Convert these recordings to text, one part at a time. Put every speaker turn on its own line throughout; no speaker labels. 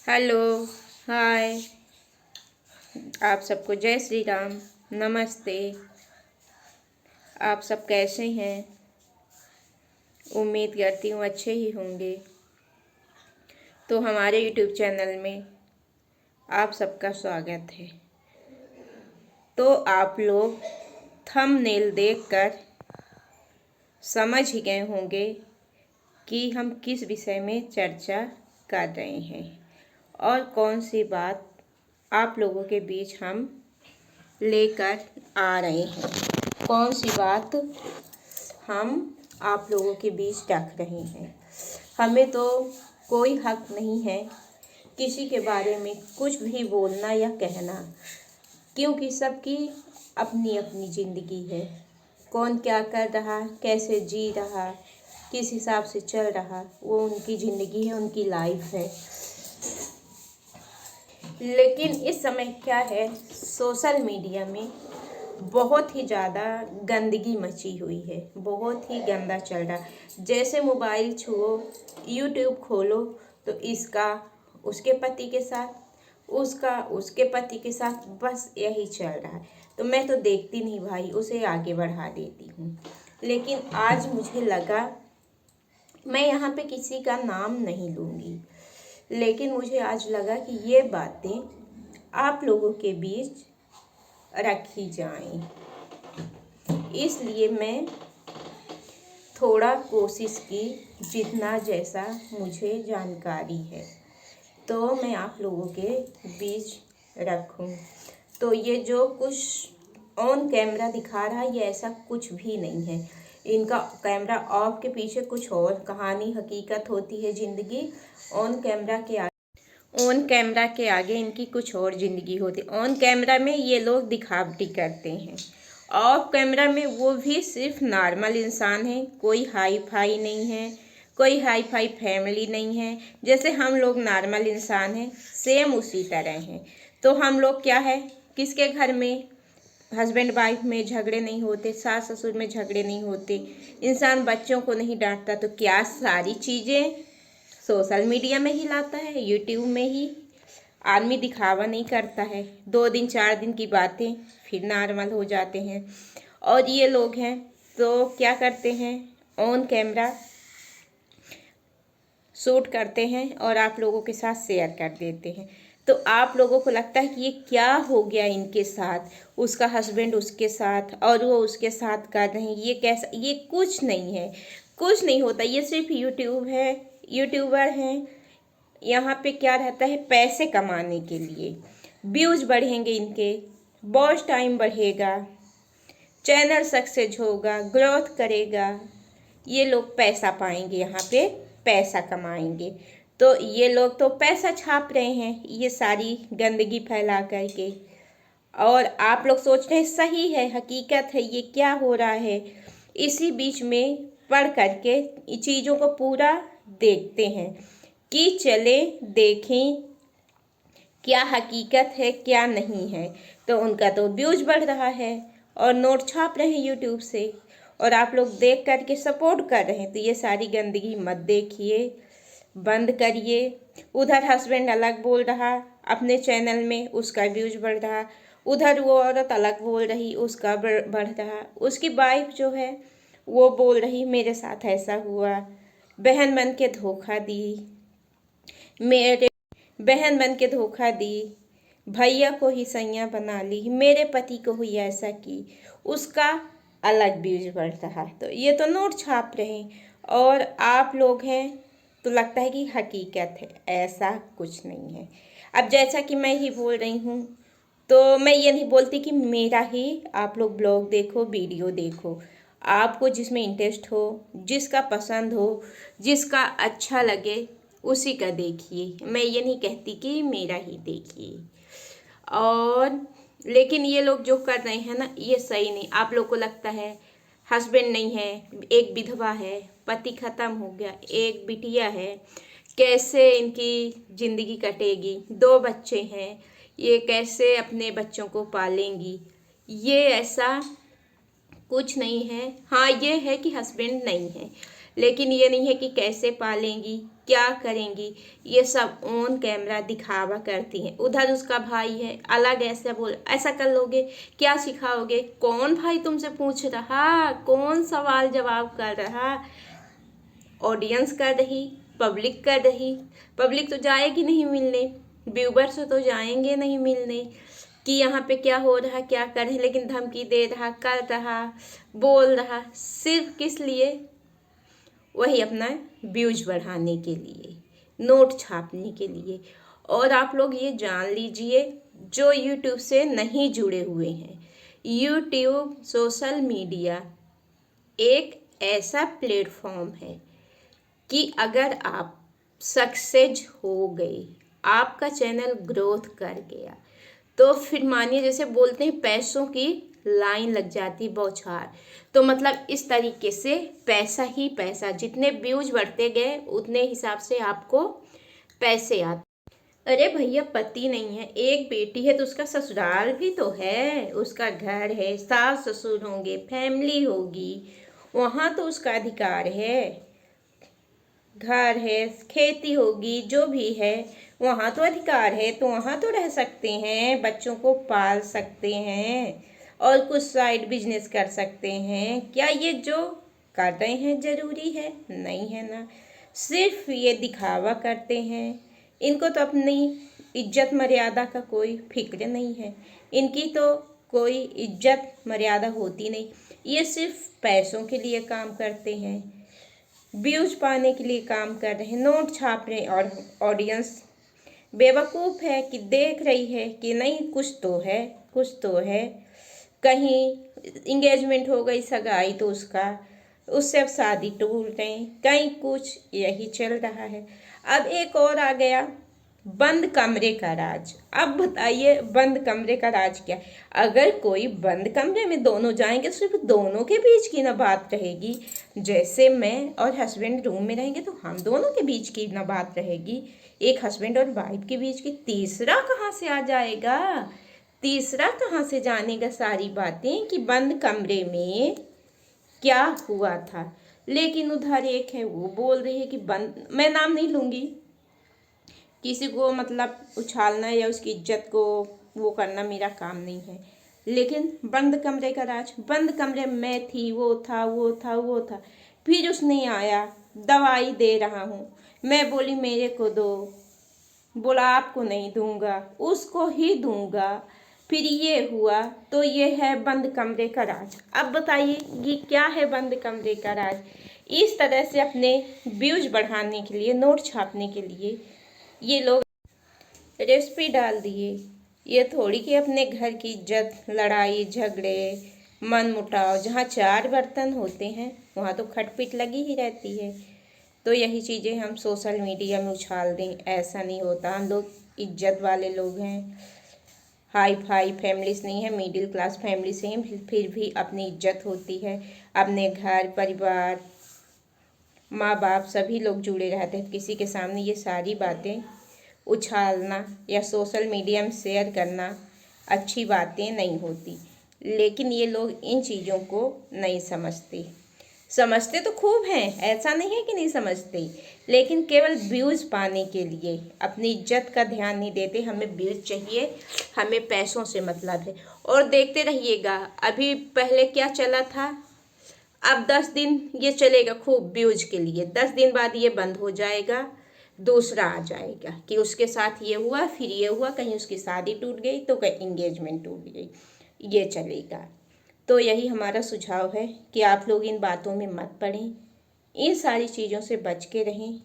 Hello. हाय। आप सबको जय श्री राम। नमस्ते। आप सब कैसे हैं? उम्मीद करती हूँ अच्छे ही होंगे। तो हमारे यूट्यूब चैनल में आप सबका स्वागत है। तो आप लोग थंबनेल देखकर समझ ही गए होंगे कि हम किस विषय में चर्चा कर रहे हैं और कौन सी बात आप लोगों के बीच हम लेकर आ रहे हैं, कौन सी बात हम आप लोगों के बीच रख रहे हैं। हमें तो कोई हक नहीं है किसी के बारे में कुछ भी बोलना या कहना, क्योंकि सबकी अपनी अपनी ज़िंदगी है। कौन क्या कर रहा, कैसे जी रहा, किस हिसाब से चल रहा, वो उनकी ज़िंदगी है, उनकी लाइफ है। लेकिन इस समय क्या है, सोशल मीडिया में बहुत ही ज़्यादा गंदगी मची हुई है, बहुत ही गंदा चल रहा। जैसे मोबाइल छुओ, यूट्यूब खोलो तो इसका उसके पति के साथ, उसका उसके पति के साथ, बस यही चल रहा है। तो मैं तो देखती नहीं भाई, उसे आगे बढ़ा देती हूँ। लेकिन आज मुझे लगा, मैं यहाँ पे किसी का नाम नहीं लूँगी, लेकिन मुझे आज लगा कि ये बातें आप लोगों के बीच रखी जाएं। इसलिए मैं थोड़ा कोशिश की, जितना जैसा मुझे जानकारी है तो मैं आप लोगों के बीच रखूं। तो ये जो कुछ ऑन कैमरा दिखा रहा है, ये ऐसा कुछ भी नहीं है। इनका कैमरा ऑफ के पीछे कुछ और कहानी हकीकत होती है ज़िंदगी। ऑन कैमरा के आगे इनकी कुछ और ज़िंदगी होती है। ऑन कैमरा में ये लोग दिखावटी करते हैं, ऑफ कैमरा में वो भी सिर्फ नॉर्मल इंसान है। कोई हाई फाई नहीं है, कोई हाई फाई फैमिली नहीं है। जैसे हम लोग नॉर्मल इंसान हैं, सेम उसी तरह हैं। तो हम लोग क्या है, किसके घर में हस्बैंड वाइफ में झगड़े नहीं होते, सास ससुर में झगड़े नहीं होते, इंसान बच्चों को नहीं डांटता, तो क्या सारी चीज़ें सोशल मीडिया में ही लाता है, यूट्यूब में ही। आदमी दिखावा नहीं करता है, 2 दिन 4 दिन की बातें फिर नॉर्मल हो जाते हैं। और ये लोग हैं तो क्या करते हैं, ऑन कैमरा शूट करते हैं और आप लोगों के साथ शेयर कर देते हैं। तो आप लोगों को लगता है कि ये क्या हो गया इनके साथ, उसका हस्बैंड उसके साथ और वो उसके साथ कर रहे हैं, ये कैसा। ये कुछ नहीं है, कुछ नहीं होता। ये सिर्फ यूट्यूबर हैं। यहाँ पे क्या रहता है, पैसे कमाने के लिए। व्यूज बढ़ेंगे इनके, वॉच टाइम बढ़ेगा, चैनल सक्सेस होगा, ग्रोथ करेगा, ये लोग पैसा पाएंगे, यहाँ पे पैसा कमाएंगे। तो ये लोग तो पैसा छाप रहे हैं ये सारी गंदगी फैला करके। और आप लोग सोच रहे हैं सही है, हकीकत है, ये क्या हो रहा है। इसी बीच में पढ़ करके चीज़ों को पूरा देखते हैं कि चले देखें क्या हकीकत है क्या नहीं है। तो उनका तो व्यूज बढ़ रहा है और नोट छाप रहे हैं यूट्यूब से, और आप लोग देख करके सपोर्ट कर रहे हैं। तो ये सारी गंदगी मत देखिए, बंद करिए। उधर हस्बैंड अलग बोल रहा अपने चैनल में, उसका व्यूज बढ़ रहा। उधर वो औरत अलग बोल रही, उसका बढ़ रहा। उसकी वाइफ जो है वो बोल रही मेरे साथ ऐसा हुआ, बहन बन के धोखा दी, मेरे बहन बन के धोखा दी, भैया को ही सैया बना ली, मेरे पति को ही ऐसा की, उसका अलग व्यूज बढ़ रहा। तो ये तो नोट छाप रहे हैं और आप लोग हैं तो लगता है कि हकीकत है। ऐसा कुछ नहीं है। अब जैसा कि मैं ही बोल रही हूँ, तो मैं ये नहीं बोलती कि मेरा ही आप लोग ब्लॉग देखो, वीडियो देखो। आपको जिसमें इंटरेस्ट हो, जिसका पसंद हो, जिसका अच्छा लगे, उसी का देखिए। मैं ये नहीं कहती कि मेरा ही देखिए। और लेकिन ये लोग जो कर रहे हैं ना, ये सही नहीं। आप लोग को लगता है हस्बैंड नहीं है, एक विधवा है, पति ख़त्म हो गया, एक बिटिया है, कैसे इनकी ज़िंदगी कटेगी, 2 बच्चे हैं, ये कैसे अपने बच्चों को पालेंगी। ये ऐसा कुछ नहीं है। हाँ, ये है कि हस्बैंड नहीं है, लेकिन ये नहीं है कि कैसे पालेंगी, क्या करेंगी, ये सब ऑन कैमरा दिखावा करती हैं। उधर उसका भाई है, अलग ऐसा बोल, ऐसा कर लोगे, क्या सिखाओगे, कौन भाई तुमसे पूछ रहा, कौन सवाल जवाब कर रहा, ऑडियंस कर रही, पब्लिक कर रही। पब्लिक तो जाएगी नहीं मिलने, व्यूवर्स तो जाएंगे नहीं मिलने कि यहाँ पे क्या हो रहा, क्या कर रहे, लेकिन धमकी दे रहा, कर रहा, बोल रहा, सिर्फ किस लिए, वही अपना व्यूज बढ़ाने के लिए, नोट छापने के लिए। और आप लोग ये जान लीजिए, जो यूट्यूब से नहीं जुड़े हुए हैं, यूट्यूब सोशल मीडिया एक ऐसा प्लेटफॉर्म है कि अगर आप सक्सेस हो गए, आपका चैनल ग्रोथ कर गया, तो फिर मानिए जैसे बोलते हैं पैसों की लाइन लग जाती बौछार। तो मतलब इस तरीके से पैसा ही पैसा, जितने व्यूज बढ़ते गए उतने हिसाब से आपको पैसे आते। अरे भैया, पति नहीं है, एक बेटी है तो उसका ससुराल भी तो है, उसका घर है, सास ससुर होंगे, फैमिली होगी, वहाँ तो उसका अधिकार है, घर है, खेती होगी, जो भी है वहाँ तो अधिकार है, तो वहाँ तो रह सकते हैं, बच्चों को पाल सकते हैं और कुछ साइड बिजनेस कर सकते हैं। क्या ये जो कर रहे हैं ज़रूरी है? नहीं है ना। सिर्फ ये दिखावा करते हैं। इनको तो अपनी इज्जत मर्यादा का कोई फिक्र नहीं है, इनकी तो कोई इज्जत मर्यादा होती नहीं। ये सिर्फ पैसों के लिए काम करते हैं, व्यूज पाने के लिए काम कर रहे हैं, नोट छाप रहे हैं, और ऑडियंस बेवकूफ़ है कि देख रही है कि नहीं, कुछ तो है, कुछ तो है। कहीं इंगेजमेंट हो गई, सगाई तो उससे अब शादी टूट गई, कहीं कुछ, यही चल रहा है। अब एक और आ गया, बंद कमरे का राज। अब बताइए, बंद कमरे का राज क्या है? अगर कोई बंद कमरे में दोनों जाएंगे तो सिर्फ दोनों के बीच की ना बात रहेगी। जैसे मैं और हस्बैंड रूम में रहेंगे तो हम दोनों के बीच की ना बात रहेगी, एक हस्बैंड और वाइफ के बीच की। तीसरा कहाँ से आ जाएगा? तीसरा कहाँ से जानेगा सारी बातें कि बंद कमरे में क्या हुआ था? लेकिन उधर एक है, वो बोल रही है कि बंद, मैं नाम नहीं लूँगी, किसी को मतलब उछालना या उसकी इज्जत को वो करना मेरा काम नहीं है, लेकिन बंद कमरे का राज, बंद कमरे में थी, वो था, वो था, वो था, फिर उसने आया, दवाई दे रहा हूँ, मैं बोली मेरे को दो, बोला आपको नहीं दूंगा, उसको ही दूंगा, फिर ये हुआ। तो ये है बंद कमरे का राज। अब बताइए ये क्या है बंद कमरे का राज? इस तरह से अपने व्यूज बढ़ाने के लिए, नोट छापने के लिए ये लोग रेसिपी डाल दिए। ये थोड़ी कि अपने घर की इज्जत, लड़ाई झगड़े, मन मुटाव, जहाँ चार बर्तन होते हैं वहाँ तो खटपिट लगी ही रहती है। तो यही चीज़ें हम सोशल मीडिया में उछाल दें, ऐसा नहीं होता। हम लोग इज्जत वाले लोग हैं, हाई फाई फैमिलीज नहीं है, मिडिल क्लास फैमिली से हैं, फिर भी अपनी इज्जत होती है। अपने घर परिवार, माँ बाप सभी लोग जुड़े रहते हैं। किसी के सामने ये सारी बातें उछालना या सोशल मीडिया में शेयर करना अच्छी बातें नहीं होती, लेकिन ये लोग इन चीज़ों को नहीं समझते। समझते तो खूब हैं, ऐसा नहीं है कि नहीं समझते, लेकिन केवल व्यूज़ पाने के लिए अपनी इज्जत का ध्यान नहीं देते। हमें व्यूज़ चाहिए, हमें पैसों से मतलब है। और देखते रहिएगा, अभी पहले क्या चला था, अब 10 दिन ये चलेगा खूब व्यूज के लिए, 10 दिन बाद ये बंद हो जाएगा, दूसरा आ जाएगा कि उसके साथ ये हुआ, फिर ये हुआ, कहीं उसकी शादी टूट गई तो कहीं इंगेजमेंट टूट गई, ये चलेगा। तो यही हमारा सुझाव है कि आप लोग इन बातों में मत पड़ें, इन सारी चीज़ों से बच के रहें।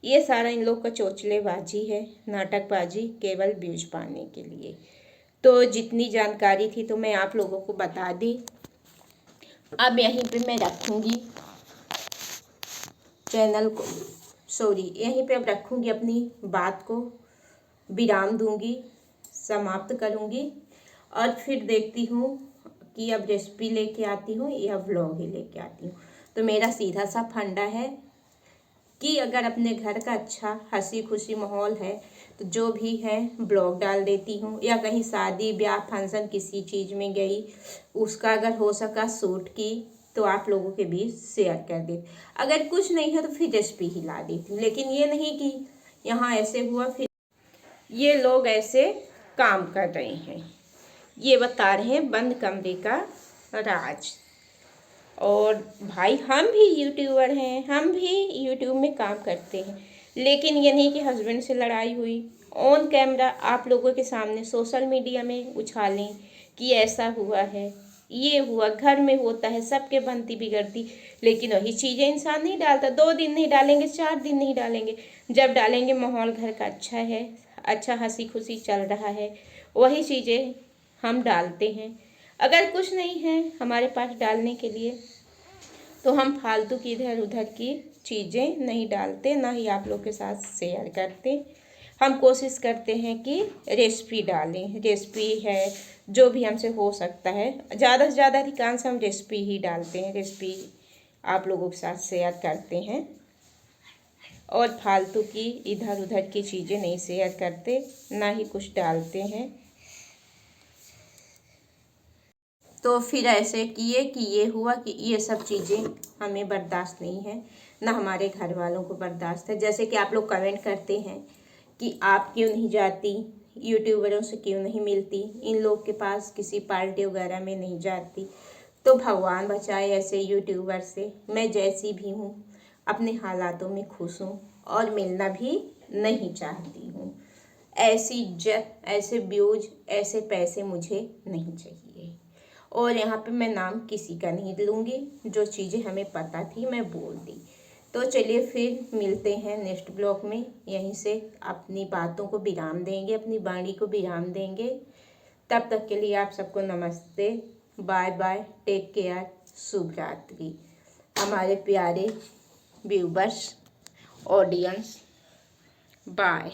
ये सारा इन लोग का चोचलेबाजी है, नाटकबाजी, केवल व्यूज पाने के लिए। तो जितनी जानकारी थी तो मैं आप लोगों को बता दी। अब यहीं पे मैं रखूँगी चैनल को, सॉरी, यहीं पे अब रखूँगी अपनी बात को, विराम दूँगी, समाप्त करूँगी, और फिर देखती हूँ कि अब रेसिपी लेके आती हूँ या व्लॉग ही लेके आती हूँ। तो मेरा सीधा सा फंडा है कि अगर अपने घर का अच्छा हंसी खुशी माहौल है तो जो भी है ब्लॉग डाल देती हूँ, या कहीं शादी ब्याह फंक्शन किसी चीज़ में गई, उसका अगर हो सका शूट की, तो आप लोगों के बीच शेयर कर देती। अगर कुछ नहीं है तो फिर रेसिपी ही ला देती, लेकिन ये नहीं कि यहाँ ऐसे हुआ फिर ये लोग ऐसे काम कर रहे हैं। ये बता रहे हैं बंद कमरे का राज। और भाई हम भी यूट्यूबर हैं, हम भी यूट्यूब में काम करते हैं, लेकिन ये नहीं कि हस्बैंड से लड़ाई हुई ऑन कैमरा आप लोगों के सामने सोशल मीडिया में उछालें कि ऐसा हुआ है, ये हुआ। घर में होता है, सबके बनती बिगड़ती, लेकिन वही चीज़ें इंसान नहीं डालता। 2 दिन नहीं डालेंगे, 4 दिन नहीं डालेंगे, जब डालेंगे माहौल घर का अच्छा है, अच्छा हंसी खुशी चल रहा है, वही चीज़ें हम डालते हैं। अगर कुछ नहीं है हमारे पास डालने के लिए तो हम फालतू की इधर उधर की चीज़ें नहीं डालते, ना ही आप लोग के साथ शेयर करते। हम कोशिश करते हैं कि रेसिपी डालें, रेसिपी है जो भी हमसे हो सकता है, ज़्यादा से ज़्यादा अधिकांश हम रेसिपी ही डालते हैं, रेसिपी आप लोगों के साथ शेयर करते हैं और फालतू की इधर उधर की चीज़ें नहीं शेयर करते, ना ही कुछ डालते हैं। तो फिर ऐसे किए कि ये हुआ कि ये सब चीज़ें हमें बर्दाश्त नहीं है, ना हमारे घर वालों को बर्दाश्त है। जैसे कि आप लोग कमेंट करते हैं कि आप क्यों नहीं जाती, यूट्यूबरों से क्यों नहीं मिलती, इन लोग के पास किसी पार्टी वगैरह में नहीं जाती। तो भगवान बचाए ऐसे यूट्यूबर से। मैं जैसी भी हूँ अपने हालातों में खुश हूँ और मिलना भी नहीं चाहती हूँ। ऐसी इज्जत, ऐसे व्यूज, ऐसे पैसे मुझे नहीं चाहिए। और यहाँ पे मैं नाम किसी का नहीं लूँगी, जो चीज़ें हमें पता थी मैं बोल दी। तो चलिए फिर मिलते हैं नेक्स्ट ब्लॉग में, यहीं से अपनी बातों को विराम देंगे, अपनी वाणी को विराम देंगे। तब तक के लिए आप सबको नमस्ते, बाय बाय, टेक केयर, शुभ रात्रि। हमारे प्यारे व्यूवर्स, ऑडियंस, बाय।